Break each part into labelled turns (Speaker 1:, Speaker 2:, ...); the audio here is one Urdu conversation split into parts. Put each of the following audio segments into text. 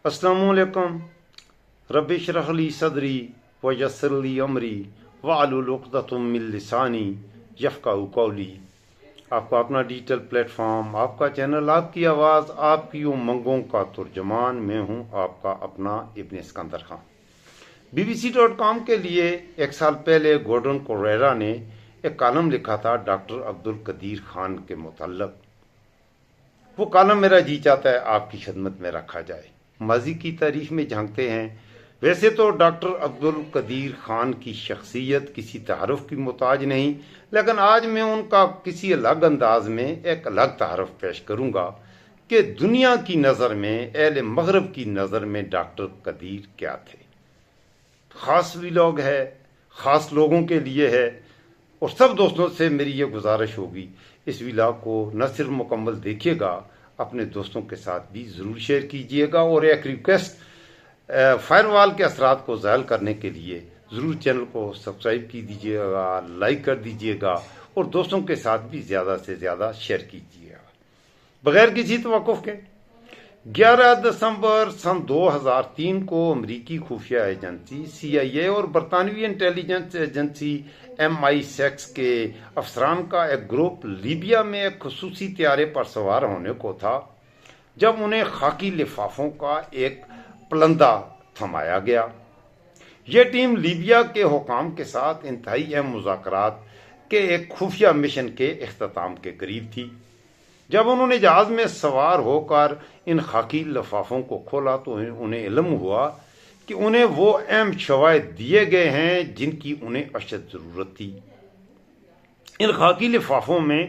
Speaker 1: السلام علیکم۔ رب اشرح لی صدری ویسر لی امری واحلل عقدۃ من لسانی یفقہوا قولی۔ آپ کا اپنا ڈیجیٹل پلیٹ فارم، آپ کا چینل، آپ کی آواز، آپ کی امنگوں کا ترجمان، میں ہوں آپ کا اپنا ابن اسکندر خان۔ BBC.com کے لیے 1 سال پہلے گورڈن کوریرا نے ایک کالم لکھا تھا ڈاکٹر عبدالقدیر خان کے متعلق۔ وہ کالم میرا جی چاہتا ہے آپ کی خدمت میں رکھا جائے۔ ماضی کی تاریخ میں جھانکتے ہیں۔ ویسے تو ڈاکٹر عبدالقدیر خان کی شخصیت کسی تعارف کی محتاج نہیں، لیکن آج میں ان کا کسی الگ انداز میں ایک الگ تعارف پیش کروں گا کہ دنیا کی نظر میں، اہل مغرب کی نظر میں ڈاکٹر قدیر کیا تھے۔ خاص ویلاگ ہے، خاص لوگوں کے لیے ہے، اور سب دوستوں سے میری یہ گزارش ہوگی اس ویلاگ کو نہ صرف مکمل دیکھیے گا، اپنے دوستوں کے ساتھ بھی ضرور شیئر کیجیے گا، اور ایک ریکویسٹ، فائر وال کے اثرات کو زائل کرنے کے لیے ضرور چینل کو سبسکرائب کی دیجیے گا، لائک کر دیجیے گا، اور دوستوں کے ساتھ بھی زیادہ سے زیادہ شیئر کیجیے گا۔ بغیر کسی توقف کے 11 دسمبر سن 2003 کو امریکی خفیہ ایجنسی CIA اور برطانوی انٹیلیجنس ایجنسی MI6 کے افسران کا ایک گروپ لیبیا میں ایک خصوصی طیارے پر سوار ہونے کو تھا جب انہیں خاکی لفافوں کا ایک پلندہ تھمایا گیا۔ یہ ٹیم لیبیا کے حکام کے ساتھ انتہائی اہم مذاکرات کے ایک خفیہ مشن کے اختتام کے قریب تھی۔ جب انہوں نے جہاز میں سوار ہو کر ان خاکی لفافوں کو کھولا تو انہیں علم ہوا کہ انہیں وہ اہم شواہد دیے گئے ہیں جن کی انہیں اشد ضرورت تھی۔ ان خاکی لفافوں میں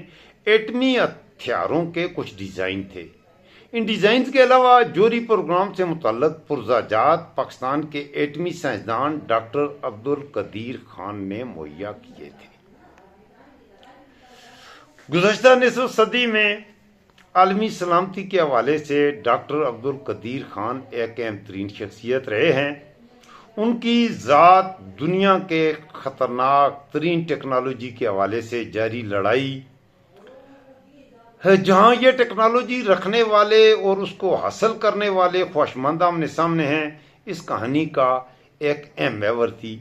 Speaker 1: ایٹمی ہتھیاروں کے کچھ ڈیزائن تھے۔ ان ڈیزائنز کے علاوہ جوہری پروگرام سے متعلق پرزہ جات پاکستان کے ایٹمی سائنسدان ڈاکٹر عبدالقدیر خان نے مہیا کیے تھے۔ گزشتہ نصف صدی میں عالمی سلامتی کے حوالے سے ڈاکٹر عبدالقدیر خان ایک اہم ترین شخصیت رہے ہیں۔ ان کی ذات دنیا کے خطرناک ترین ٹیکنالوجی کے حوالے سے جاری لڑائی ہے، جہاں یہ ٹیکنالوجی رکھنے والے اور اس کو حاصل کرنے والے خواہشمند آمنے سامنے ہیں، اس کہانی کا ایک اہم محور تھی۔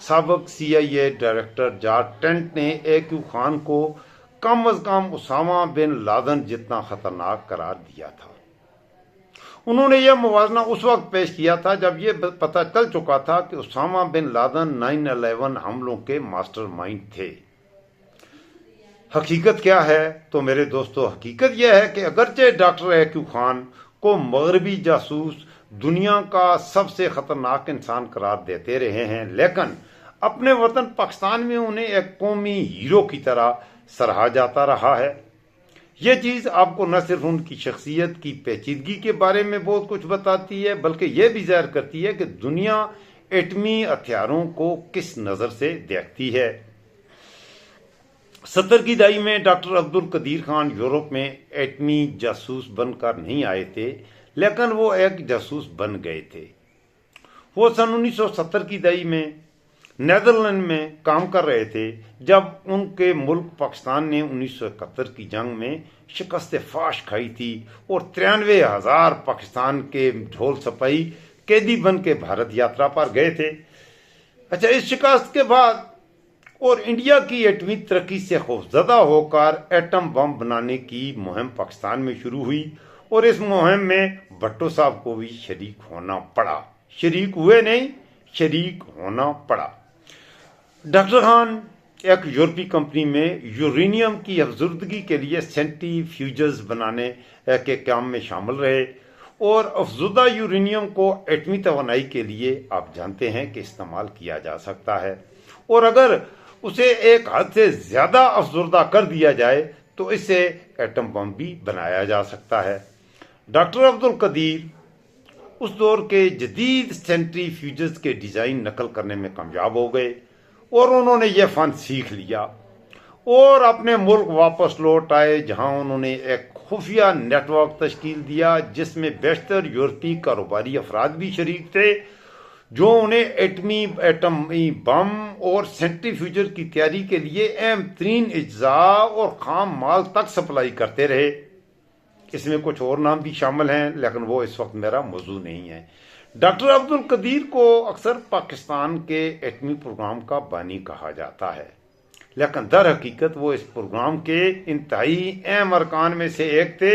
Speaker 1: سابق CIA ڈائریکٹر جارج ٹینٹ نے AQ خان کو کم از کم اسامہ بن لادن جتنا خطرناک قرار دیا تھا۔ انہوں نے یہ موازنہ اس وقت پیش کیا تھا جب یہ پتہ چل چکا تھا کہ اسامہ بن لادن 9/11 حملوں کے ماسٹر مائنڈ تھے۔ حقیقت کیا ہے تو میرے دوستو، حقیقت یہ ہے کہ اگرچہ ڈاکٹر AQ خان کو مغربی جاسوس دنیا کا سب سے خطرناک انسان قرار دیتے رہے ہیں، لیکن اپنے وطن پاکستان میں انہیں ایک قومی ہیرو کی طرح سراہا جاتا رہا ہے۔ یہ چیز آپ کو نہ صرف ان کی شخصیت کی پیچیدگی کے بارے میں بہت کچھ بتاتی ہے، بلکہ یہ بھی ظاہر کرتی ہے کہ دنیا ایٹمی ہتھیاروں کو کس نظر سے دیکھتی ہے۔ 70 کی دہائی میں ڈاکٹر عبدالقدیر خان یورپ میں ایٹمی جاسوس بن کر نہیں آئے تھے، لیکن وہ ایک جاسوس بن گئے تھے۔ وہ سن 1970 کی دہائی میں نیدرلینڈ میں کام کر رہے تھے جب ان کے ملک پاکستان نے 1971 کی جنگ میں شکست فاش کھائی تھی اور 93,000 پاکستان کے ڈھول سپاہی قیدی بن کے بھارت یاترا پر گئے تھے۔ اچھا، اس شکست کے بعد اور انڈیا کی ایٹمی ترقی سے خوفزدہ ہو کر ایٹم بم بنانے کی مہم پاکستان میں شروع ہوئی، اور اس مہم میں بھٹو صاحب کو بھی شریک ہونا پڑا۔ شریک ہوئے نہیں، شریک ہونا پڑا۔ ڈاکٹر خان ایک یورپی کمپنی میں یورینیم کی افزودگی کے لیے سینٹریفیوجز بنانے کے کام میں شامل رہے، اور افزودہ یورینیم کو ایٹمی توانائی کے لیے آپ جانتے ہیں کہ استعمال کیا جا سکتا ہے، اور اگر اسے ایک حد سے زیادہ افزودہ کر دیا جائے تو اس سے ایٹم بم بھی بنایا جا سکتا ہے۔ ڈاکٹر عبدالقدیر اس دور کے جدید سینٹریفیوجز کے ڈیزائن نقل کرنے میں کامیاب ہو گئے، اور انہوں نے یہ فن سیکھ لیا اور اپنے ملک واپس لوٹ آئے، جہاں انہوں نے ایک خفیہ نیٹ ورک تشکیل دیا جس میں بیشتر یورپی کاروباری افراد بھی شریک تھے، جو انہیں ایٹمی بم اور سینٹریفیوجر کی تیاری کے لیے اہم ترین اجزاء اور خام مال تک سپلائی کرتے رہے۔ اس میں کچھ اور نام بھی شامل ہیں لیکن وہ اس وقت میرا موضوع نہیں ہے۔ ڈاکٹر عبد القدیر کو اکثر پاکستان کے ایٹمی پروگرام کا بانی کہا جاتا ہے، لیکن در حقیقت وہ اس پروگرام کے انتہائی اہم ارکان میں سے ایک تھے،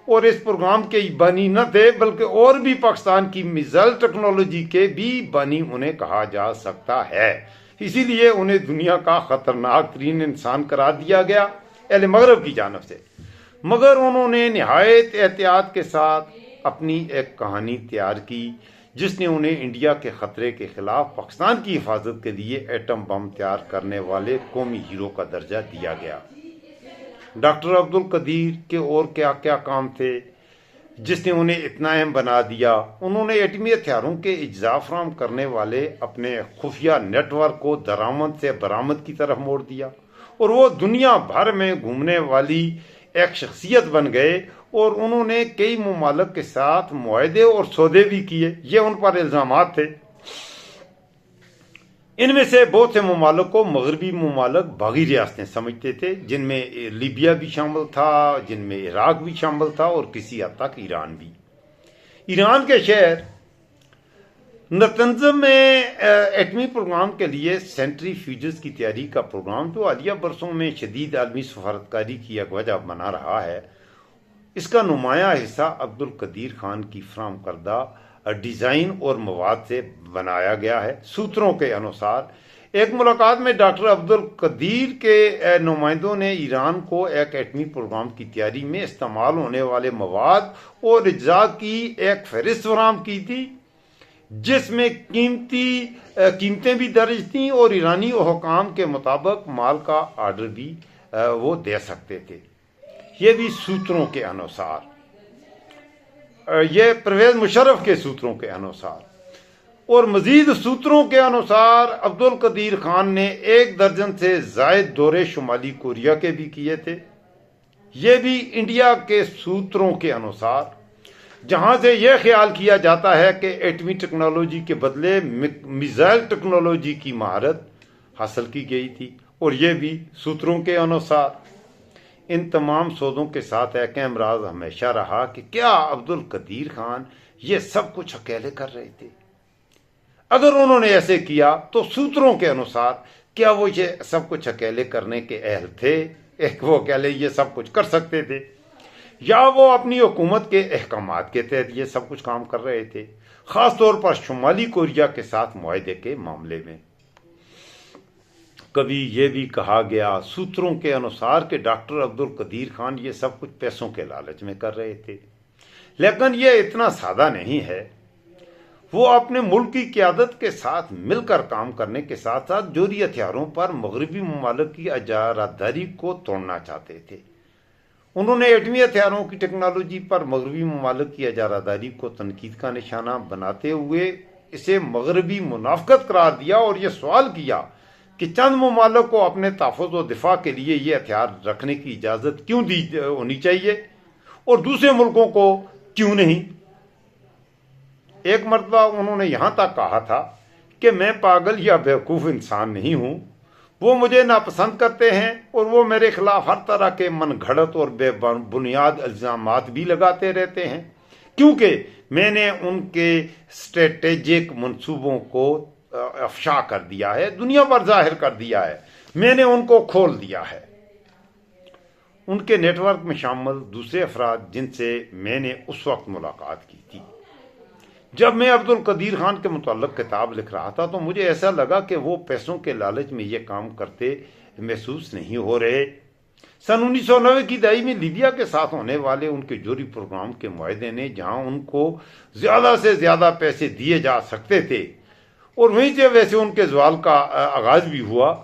Speaker 1: اور اس پروگرام کے بانی نہ تھے بلکہ اور بھی پاکستان کی میزائل ٹیکنالوجی کے بھی بانی انہیں کہا جا سکتا ہے۔ اسی لیے انہیں دنیا کا خطرناک ترین انسان قرار دیا گیا اہل مغرب کی جانب سے، مگر انہوں نے نہایت احتیاط کے ساتھ اپنی ایک کہانی تیار کی جس نے انہیں انڈیا کے خطرے کے خلاف پاکستان کی حفاظت کے لیے ایٹم بم تیار کرنے والے قومی ہیرو کا درجہ دیا گیا۔ ڈاکٹر عبد القدیر کے اور کیا کیا کام تھے جس نے انہیں اتنا اہم بنا دیا؟ انہوں نے ایٹمی ہتھیاروں کے اجزاء فراہم کرنے والے اپنے خفیہ نیٹ ورک کو درآمد سے برآمد کی طرف موڑ دیا، اور وہ دنیا بھر میں گھومنے والی ایک شخصیت بن گئے، اور انہوں نے کئی ممالک کے ساتھ معاہدے اور سودے بھی کیے۔ یہ ان پر الزامات تھے۔ ان میں سے بہت سے ممالک کو مغربی ممالک باغی ریاستیں سمجھتے تھے، جن میں لیبیا بھی شامل تھا، جن میں عراق بھی شامل تھا، اور کسی حد تک ایران بھی۔ ایران کے شہر نتنز میں ایٹمی پروگرام کے لیے سینٹری فیوجز کی تیاری کا پروگرام، جو حالیہ برسوں میں شدید عالمی سفارتکاری کی ایک وجہ بنا رہا ہے، اس کا نمایاں حصہ عبد القدیر خان کی فراہم کردہ ڈیزائن اور مواد سے بنایا گیا ہے۔ سوتروں کے انوسار ایک ملاقات میں ڈاکٹر عبد القدیر کے نمائندوں نے ایران کو ایک ایٹمی پروگرام کی تیاری میں استعمال ہونے والے مواد اور اجزاء کی ایک فہرست فراہم کی تھی، جس میں قیمتیں بھی درج تھیں، اور ایرانی حکام کے مطابق مال کا آرڈر بھی وہ دے سکتے تھے۔ یہ بھی سوتروں کے انوسار، یہ پرویز مشرف کے سوتروں کے انوسار، اور مزید سوتروں کے انوسار عبد القدیر خان نے 1 درجن سے زائد دورے شمالی کوریا کے بھی کیے تھے۔ یہ بھی انڈیا کے سوتروں کے انوسار، جہاں سے یہ خیال کیا جاتا ہے کہ ایٹمی ٹیکنالوجی کے بدلے میزائل ٹیکنالوجی کی مہارت حاصل کی گئی تھی، اور یہ بھی سوتروں کے انوسار۔ ان تمام سودوں کے ساتھ ایک اہم راز ہمیشہ رہا کہ کیا عبد القدیر خان یہ سب کچھ اکیلے کر رہے تھے؟ اگر انہوں نے ایسے کیا تو سوتروں کے انوسار کیا وہ یہ سب کچھ اکیلے کرنے کے اہل تھے؟ وہ اکیلے یہ سب کچھ کر سکتے تھے، یا وہ اپنی حکومت کے احکامات کے تحت یہ سب کچھ کام کر رہے تھے، خاص طور پر شمالی کوریا کے ساتھ معاہدے کے معاملے میں؟ کبھی یہ بھی کہا گیا سوتروں کے انوسار کہ ڈاکٹر عبد القدیر خان یہ سب کچھ پیسوں کے لالچ میں کر رہے تھے، لیکن یہ اتنا سادہ نہیں ہے۔ وہ اپنے ملک کی قیادت کے ساتھ مل کر کام کرنے کے ساتھ ساتھ جوہری ہتھیاروں پر مغربی ممالک کی اجارہ داری کو توڑنا چاہتے تھے۔ انہوں نے ایٹمی ہتھیاروں کی ٹیکنالوجی پر مغربی ممالک کی اجارہ داری کو تنقید کا نشانہ بناتے ہوئے اسے مغربی منافقت قرار دیا، اور یہ سوال کیا کہ چند ممالک کو اپنے تحفظ و دفاع کے لیے یہ ہتھیار رکھنے کی اجازت کیوں دی ہونی چاہیے اور دوسرے ملکوں کو کیوں نہیں؟ ایک مرتبہ انہوں نے یہاں تک کہا تھا کہ میں پاگل یا بیوقوف انسان نہیں ہوں، وہ مجھے ناپسند کرتے ہیں، اور وہ میرے خلاف ہر طرح کے من گھڑت اور بے بنیاد الزامات بھی لگاتے رہتے ہیں، کیونکہ میں نے ان کے اسٹریٹجک منصوبوں کو افشا کر دیا ہے، دنیا پر ظاہر کر دیا ہے، میں نے ان کو کھول دیا ہے۔ ان کے نیٹ ورک میں شامل دوسرے افراد جن سے میں نے اس وقت ملاقات کی تھی، جب میں عبد القدیر خان کے متعلق کتاب لکھ رہا تھا تو مجھے ایسا لگا کہ وہ پیسوں کے لالچ میں یہ کام کرتے محسوس نہیں ہو رہے۔ سن 1990 کی دہائی میں لیبیا کے ساتھ ہونے والے ان کے جوہری پروگرام کے معاہدے نے جہاں ان کو زیادہ سے زیادہ پیسے دیے جا سکتے تھے، اور وہیں سے ویسے ان کے زوال کا آغاز بھی ہوا،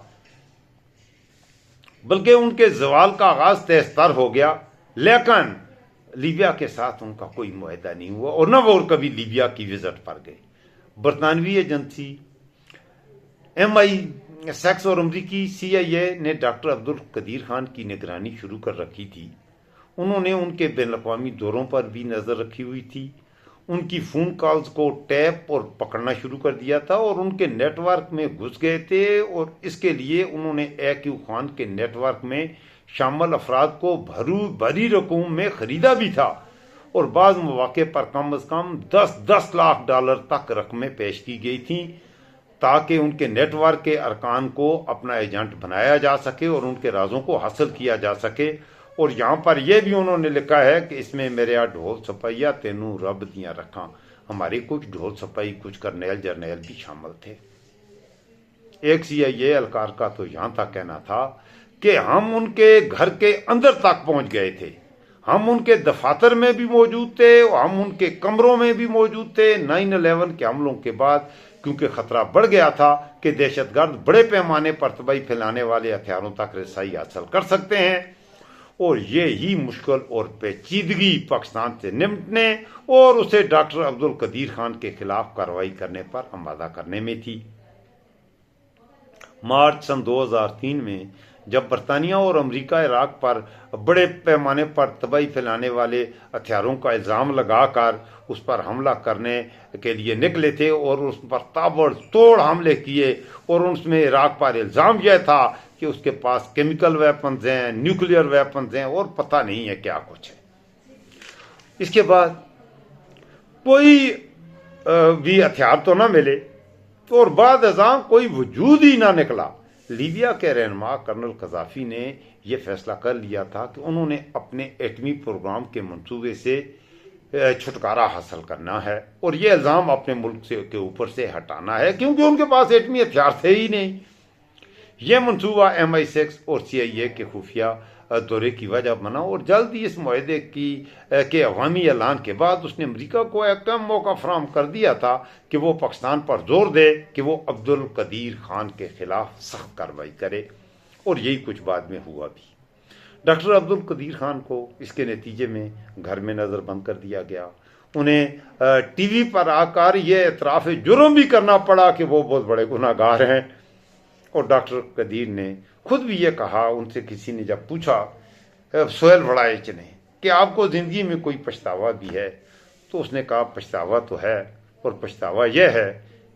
Speaker 1: بلکہ ان کے زوال کا آغاز تیز تر ہو گیا، لیکن لیبیا کے ساتھ ان کا کوئی معاہدہ نہیں ہوا، اور نہ وہ کبھی لیبیا کی وزٹ پر گئے۔ برطانوی ایجنسی MI6 اور امریکی CIA نے ڈاکٹر عبد القدیر خان کی نگرانی شروع کر رکھی تھی۔ انہوں نے ان کے بین الاقوامی دوروں پر بھی نظر رکھی ہوئی تھی، ان کی فون کالز کو ٹیپ اور پکڑنا شروع کر دیا تھا، اور ان کے نیٹ ورک میں گھس گئے تھے، اور اس کے لیے انہوں نے AQ خان کے نیٹ ورک میں شامل افراد کو بھری رقوم میں خریدا بھی تھا اور بعض مواقع پر کم از کم 10 لاکھ ڈالر تک رقمیں پیش کی گئی تھیں تاکہ ان کے نیٹ ورک کے ارکان کو اپنا ایجنٹ بنایا جا سکے اور ان کے رازوں کو حاصل کیا جا سکے. اور یہاں پر یہ بھی انہوں نے لکھا ہے کہ اس میں میرے یہاں ڈھول سپاہیا تینوں رب دیاں رکھاں. ہمارے کچھ ڈھول سپاہی کچھ کرنیل جرنیل بھی شامل تھے. ایک CIA اہلکار کا تو یہاں تک کہنا تھا کہ ہم ان کے گھر کے اندر تک پہنچ گئے تھے, ہم ان کے دفاتر میں بھی موجود تھے, ہم ان کے کمروں میں بھی موجود تھے. 9/11 کے حملوں کے بعد کیونکہ خطرہ بڑھ گیا تھا کہ دہشت گرد بڑے پیمانے پر تباہی پھیلانے والے ہتھیاروں تک رسائی حاصل کر سکتے ہیں, اور یہی مشکل اور پیچیدگی پاکستان سے نمٹنے اور اسے ڈاکٹر عبدالقدیر خان کے خلاف کارروائی کرنے پر آمادہ کرنے میں تھی. مارچ سن 2003 میں جب برطانیہ اور امریکہ عراق پر بڑے پیمانے پر تباہی پھیلانے والے ہتھیاروں کا الزام لگا کر اس پر حملہ کرنے کے لیے نکلے تھے اور اس پر تابڑ توڑ حملے کیے, اور اس میں عراق پر الزام یہ تھا کہ اس کے پاس کیمیکل ویپنز ہیں, نیوکلیئر ویپنز ہیں اور پتہ نہیں ہے کیا کچھ ہے. اس کے بعد کوئی بھی ہتھیار تو نہ ملے اور بعد ازاں کوئی وجود ہی نہ نکلا. لیبیا کے رہنما کرنل قذافی نے یہ فیصلہ کر لیا تھا کہ انہوں نے اپنے ایٹمی پروگرام کے منصوبے سے چھٹکارا حاصل کرنا ہے اور یہ الزام اپنے ملک کے اوپر سے ہٹانا ہے, کیونکہ ان کے پاس ایٹمی ہتھیار تھے ہی نہیں. یہ منصوبہ MI6 اور CIA کے خفیہ دورے کی وجہ بنا, اور جلد ہی اس معاہدے کے عوامی اعلان کے بعد اس نے امریکہ کو ایک کم موقع فراہم کر دیا تھا کہ وہ پاکستان پر زور دے کہ وہ عبدالقدیر خان کے خلاف سخت کارروائی کرے, اور یہی کچھ بعد میں ہوا بھی. ڈاکٹر عبدالقدیر خان کو اس کے نتیجے میں گھر میں نظر بند کر دیا گیا. انہیں ٹی وی پر آ کر یہ اعتراف جرم بھی کرنا پڑا کہ وہ بہت بڑے گناہ گار ہیں. اور ڈاکٹر قدیر نے خود بھی یہ کہا, ان سے کسی نے جب پوچھا سہیل وڑائچ نے کہ آپ کو زندگی میں کوئی پچھتاوا بھی ہے, تو اس نے کہا پچھتاوا تو ہے, اور پچھتاوا یہ ہے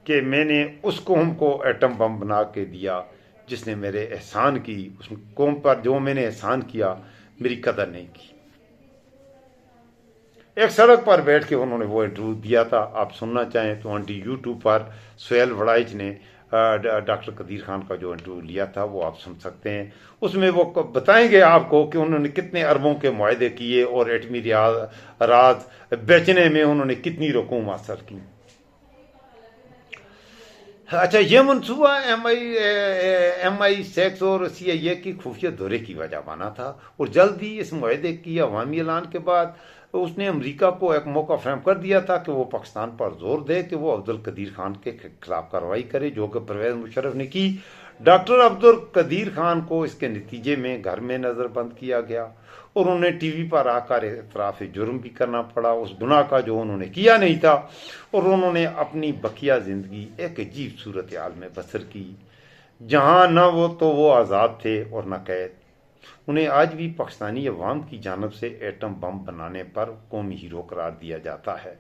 Speaker 1: کہ میں نے اس قوم کو ایٹم بم بنا کے دیا جس نے میرے احسان کی, اس قوم پر جو میں نے احسان کیا میری قدر نہیں کی. ایک سڑک پر بیٹھ کے انہوں نے وہ انٹرویو دیا تھا, آپ سننا چاہیں تو آنٹی YouTube پر سہیل وڑائچ نے ڈاکٹر قدیر خان کا جو انٹرویو لیا تھا وہ آپ سن سکتے ہیں. اس میں وہ بتائیں گے آپ کو کہ انہوں نے کتنے اربوں کے معاہدے کیے اور ایٹمی راز بیچنے میں انہوں نے کتنی رقوم حاصل کی. اچھا, یہ منصوبہ MI6 اور CIA کی خفیہ دورے کی وجہ بنا تھا, اور جلد ہی اس معاہدے کی عوامی اعلان کے بعد اس نے امریکہ کو ایک موقع فراہم کر دیا تھا کہ وہ پاکستان پر زور دے کہ وہ عبدالقدیر خان کے خلاف کارروائی کرے, جو کہ پرویز مشرف نے کی. ڈاکٹر عبدالقدیر خان کو اس کے نتیجے میں گھر میں نظر بند کیا گیا, اور انہیں ٹی وی پر آ کر اعتراف جرم بھی کرنا پڑا اس گناہ کا جو انہوں نے کیا نہیں تھا, اور انہوں نے اپنی بقیہ زندگی ایک عجیب صورتحال میں بسر کی جہاں نہ وہ آزاد تھے اور نہ قید. انہیں آج بھی پاکستانی عوام کی جانب سے ایٹم بم بنانے پر قومی ہیرو قرار دیا جاتا ہے.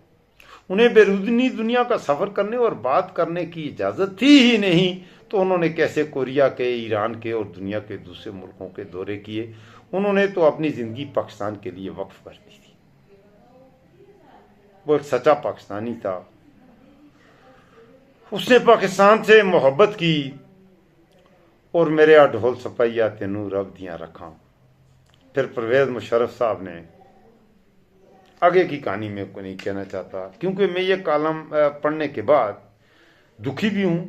Speaker 1: انہیں بیرونی دنیا کا سفر کرنے اور بات کرنے کی اجازت تھی ہی نہیں, تو انہوں نے کیسے کوریا کے, ایران کے اور دنیا کے دوسرے ملکوں کے دورے کیے. انہوں نے تو اپنی زندگی پاکستان کے لیے وقف کر دی تھی. وہ ایک سچا پاکستانی تھا, اس نے پاکستان سے محبت کی, اور میرے ڈھول سپاہیا تینوں رب دیاں رکھاں. پھر پرویز مشرف صاحب نے آگے کی کہانی میں کو نہیں کہنا چاہتا, کیونکہ میں یہ کالم پڑھنے کے بعد دکھی بھی ہوں,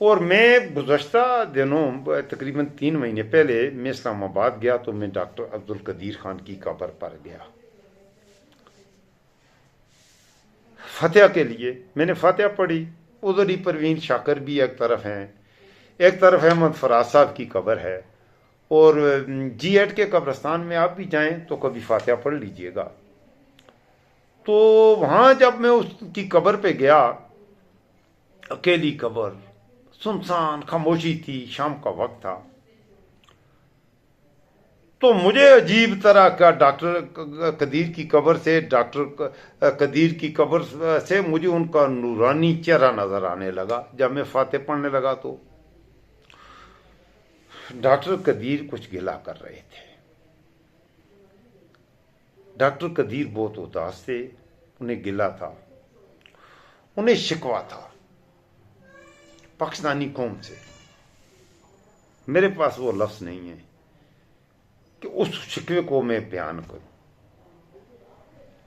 Speaker 1: اور میں گزشتہ دنوں تقریباً 3 مہینے پہلے میں اسلام آباد گیا تو میں ڈاکٹر عبدالقدیر خان کی قبر پر گیا فتح کے لیے. میں نے فاتحہ پڑھی, ادھر ہی پروین شاکر بھی ایک طرف ہیں, ایک طرف احمد فراز صاحب کی قبر ہے, اور G8 کے قبرستان میں آپ بھی جائیں تو کبھی فاتحہ پڑھ لیجئے گا. تو وہاں جب میں اس کی قبر پہ گیا, اکیلی قبر, سنسان, خاموشی تھی, شام کا وقت تھا, تو مجھے عجیب طرح کا ڈاکٹر قدیر کی قبر سے مجھے ان کا نورانی چہرہ نظر آنے لگا. جب میں فاتح پڑھنے لگا تو ڈاکٹر قدیر کچھ گلا کر رہے تھے۔ ڈاکٹر قدیر بہت اداس تھے، انہیں گلا تھا، انہیں شکوہ تھا پاکستانی قوم سے۔ میرے پاس وہ لفظ نہیں ہے کہ اس شکوے کو میں بیان کروں۔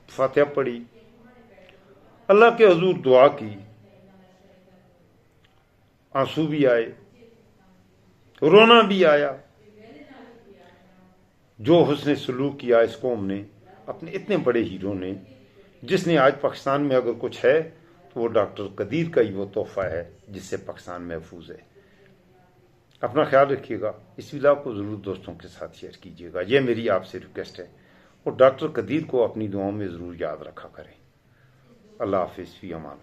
Speaker 1: فاتحہ پڑھی، اللہ کے حضور دعا کی، آنسو بھی آئے، رونا بھی آیا۔ جو حسن سلوک کیا اس قوم نے، اپنے اتنے بڑے ہیرو نے، جس نے آج پاکستان میں اگر کچھ ہے تو وہ ڈاکٹر قدیر کا ہی وہ تحفہ ہے جس سے پاکستان محفوظ ہے۔ اپنا خیال رکھیے گا، اس ویڈیو کو ضرور دوستوں کے ساتھ شیئر کیجیے گا، یہ میری آپ سے ریکویسٹ ہے، اور ڈاکٹر قدیر کو اپنی دعاؤں میں ضرور یاد رکھا کریں۔ اللہ حافظ، فی امان۔